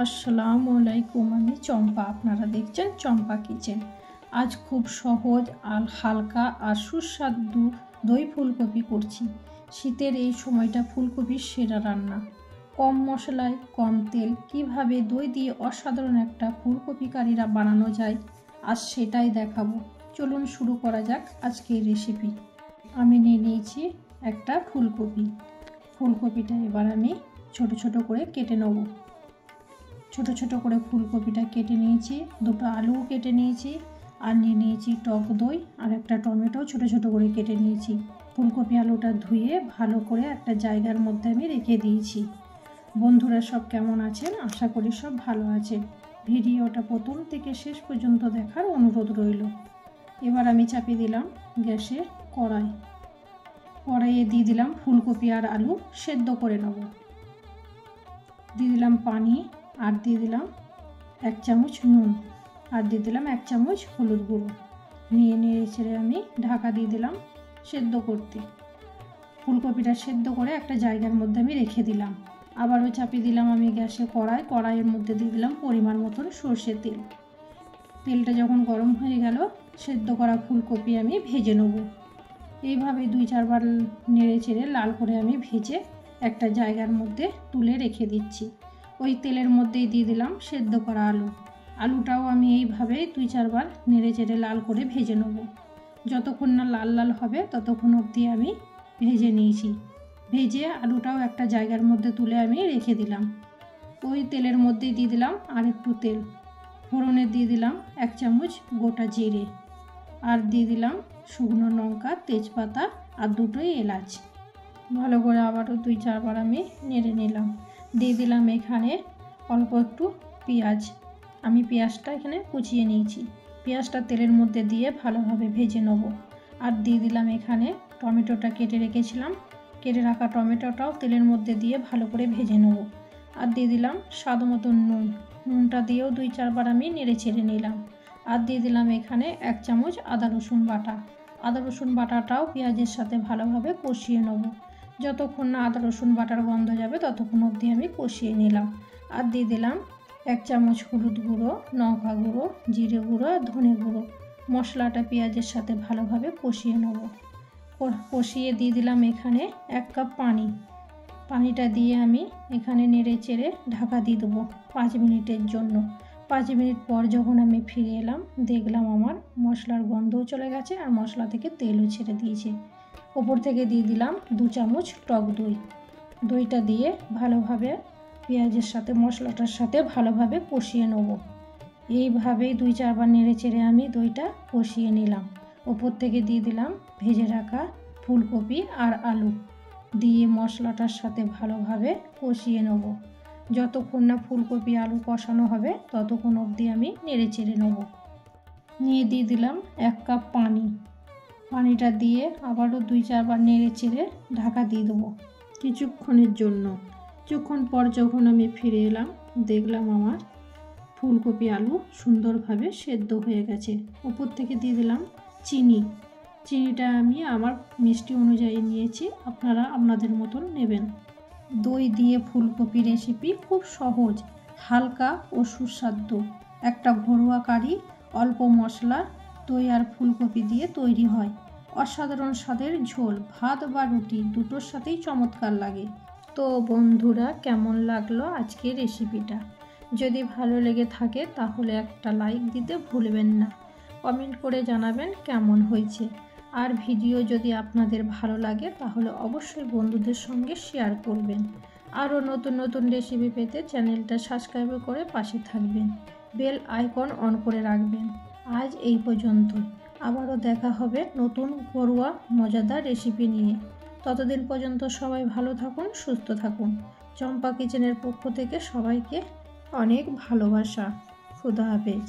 আসসালামু আলাইকুম, আমি চম্পা। আপনারা দেখছেন চম্পা কিচেন। আজ খুব সহজ আর হালকা আর সুস্বাদু দই ফুলকপি করছি। শীতের এই সময়টা ফুলকপির সেরা রান্না। কম মশলায় কম তেল কিভাবে দই দিয়ে অসাধারণ একটা ফুলকপি কারিরা বানানো যায়, আজ সেটাই দেখাবো। চলুন শুরু করা যাক আজকের রেসিপি। আমি নিয়ে নিয়েছি একটা ফুলকপি। ফুলকপিটা এবার আমি ছোট ছোট করে কেটে নেব। ছোট ছোট করে ফুলকপিটা কেটে নিয়েছি, দুটো আলুও কেটে নিয়েছি, আর নিয়ে নিয়েছি টক দই আর একটা টমেটো ছোট ছোট করে কেটে নিয়েছি। ফুলকপি আলুটা ধুয়ে ভালো করে একটা জায়গার মধ্যে আমি রেখে দিয়েছি। বন্ধুরা সব কেমন আছেন? আশা করি সব ভালো আছেন। ভিডিওটা প্রথম থেকে শেষ পর্যন্ত দেখার অনুরোধ রইল। এবার আমি চাপিয়ে দিলাম গ্যাসে কড়াইয়ে দিয়ে দিলাম ফুলকপি আর আলু সেদ্ধ করে নেব। দিয়ে দিলাম পানি, আর দিয়ে দিলাম 1 চামচ নুন, আর দিয়ে দিলাম 1 চামচ হলুদ গুঁড়ো। নেড়ে চেড়ে আমি ঢাকা দিয়ে দিলাম সেদ্ধ করতে। ফুলকপিটা সেদ্ধ করে একটা জায়গার মধ্যে আমি রেখে দিলাম। আবারও চাপিয়ে দিলাম আমি গ্যাসে কড়াইয়ের মধ্যে দিয়ে দিলাম পরিমাণ মতন সর্ষের তেল। তেলটা যখন গরম হয়ে গেল, সেদ্ধ করা ফুলকপি আমি ভেজে নেব। এইভাবে 2-4 বার নেড়ে চেড়ে লাল করে আমি ভেজে একটা জায়গার মধ্যে তুলে রেখে দিচ্ছি। ওই তেলের মধ্যেই দিয়ে দিলাম সেদ্ধ করা আলুটাও আমি এইভাবে 2-4 বার নেড়ে চেড়ে লাল করে ভেজে নেব। যতক্ষণ না লাল লাল হবে ততক্ষণ অবধি আমি ভেজে নিয়েছি। ভেজে আলুটাও একটা জায়গার মধ্যে তুলে আমি রেখে দিলাম। ওই তেলের মধ্যেই দিয়ে দিলাম আর একটু তেল। ফোড়নে দিয়ে দিলাম 1 চামচ গোটা জিরে, আর দিয়ে দিলাম শুকনো লঙ্কা, তেজপাতা আর 2টো এলাচ। ভালো করে আবারও 2-4 বার আমি নেড়ে নিলাম। দিয়ে দিলাম এখানে অল্প একটু পেঁয়াজ। আমি পেঁয়াজটা এখানে কুচিয়ে নিয়েছি। পেঁয়াজটা তেলের মধ্যে দিয়ে ভালোভাবে ভেজে নেব। আর দিয়ে দিলাম এখানে টমেটোটা কেটে রেখেছিলাম। কেটে রাখা টমেটোটাও তেলের মধ্যে দিয়ে ভালো করে ভেজে নেব। আর দিয়ে দিলাম স্বাদ মতন নুনটা দিয়েও 2-4 বার আমি নেড়ে ছেড়ে নিলাম। আর দিয়ে দিলাম এখানে 1 চামচ আদা রসুন বাটা। আদা রসুন বাটাটাও পেঁয়াজের সাথে ভালোভাবে কষিয়ে নেব। যতক্ষণ না আদা রসুন বাটার গন্ধ যাবে ততক্ষণ অবধি আমি কষিয়ে নিলাম। আর দিয়ে দিলাম 1 চামচ হলুদ গুঁড়ো, লঙ্কা গুঁড়ো, জিরে গুঁড়ো আর ধনে গুঁড়ো। মশলাটা পেঁয়াজের সাথে ভালোভাবে কষিয়ে নেব। কষিয়ে দিয়ে দিলাম এখানে 1 কাপ পানি। পানিটা দিয়ে আমি এখানে নেড়ে চেড়ে ঢাকা দিয়ে দেবো 5 মিনিটের জন্য। 5 মিনিট পর যখন আমি ফিরে এলাম, দেখলাম আমার মশলার গন্ধও চলে গেছে আর মশলা থেকে তেলও ছেড়ে দিয়েছে। ওপর থেকে দিয়ে দিলাম 2 চামচ টক দই। দইটা দিয়ে ভালোভাবে পেঁয়াজের সাথে মশলাটার সাথে ভালোভাবে কষিয়ে নেব। এইভাবেই 2-4 বার নেড়ে চেড়ে আমি দইটা কষিয়ে নিলাম। ওপর থেকে দিয়ে দিলাম ভেজে রাখা ফুলকপি আর আলু দিয়ে মশলাটার সাথে ভালোভাবে কষিয়ে নেব। যতক্ষণ না ফুলকপি আলু কষানো হবে ততক্ষণ অবধি আমি নেড়ে চেড়ে নেব। নিয়ে দিয়ে দিলাম 1 কাপ পানি। পানিটা দিয়ে আবারও 2-4 বার নেড়ে চেড়ে ঢাকা দিয়ে দেবো কিছুক্ষণের জন্য। কিছুক্ষণ পর যখন আমি ফিরে এলাম, দেখলাম আমার ফুলকপি আলু সুন্দরভাবে সেদ্ধ হয়ে গেছে। উপর থেকে দিয়ে দিলাম চিনিটা আমি আমার মিষ্টি অনুযায়ী নিয়েছি, আপনারা আপনাদের মতন নেবেন। দই দিয়ে ফুলকপি রেসিপি খুব সহজ, হালকা ও সুস্বাদু একটা ঘরোয়া কারি। অল্প মশলা, দই আর ফুলকপি দিয়ে তৈরি হয় অসাধারণ স্বাদের ঝোল। ভাত বা রুটি দুটোর সাথেই চমৎকার লাগে। তো বন্ধুরা, কেমন লাগলো আজকের রেসিপিটা? যদি ভালো লেগে থাকে তাহলে একটা লাইক দিতে ভুলবেন না। কমেন্ট করে জানাবেন কেমন হয়েছে। আর ভিডিও যদি আপনাদের ভালো লাগে তাহলে অবশ্যই বন্ধুদের সঙ্গে শেয়ার করবেন। আরও নতুন নতুন রেসিপি পেতে চ্যানেলটা সাবস্ক্রাইব করে পাশে থাকবেন। বেল আইকন অন করে রাখবেন। আজ এই পর্যন্তই। আবারও দেখা হবে নতুন ঘরোয়া মজাদার রেসিপি নিয়ে। ততদিন পর্যন্ত সবাই ভালো থাকুন, সুস্থ থাকুন। চম্পা কিচেনের পক্ষ থেকে সবাইকে অনেক ভালোবাসা। খুদা হাফেজ।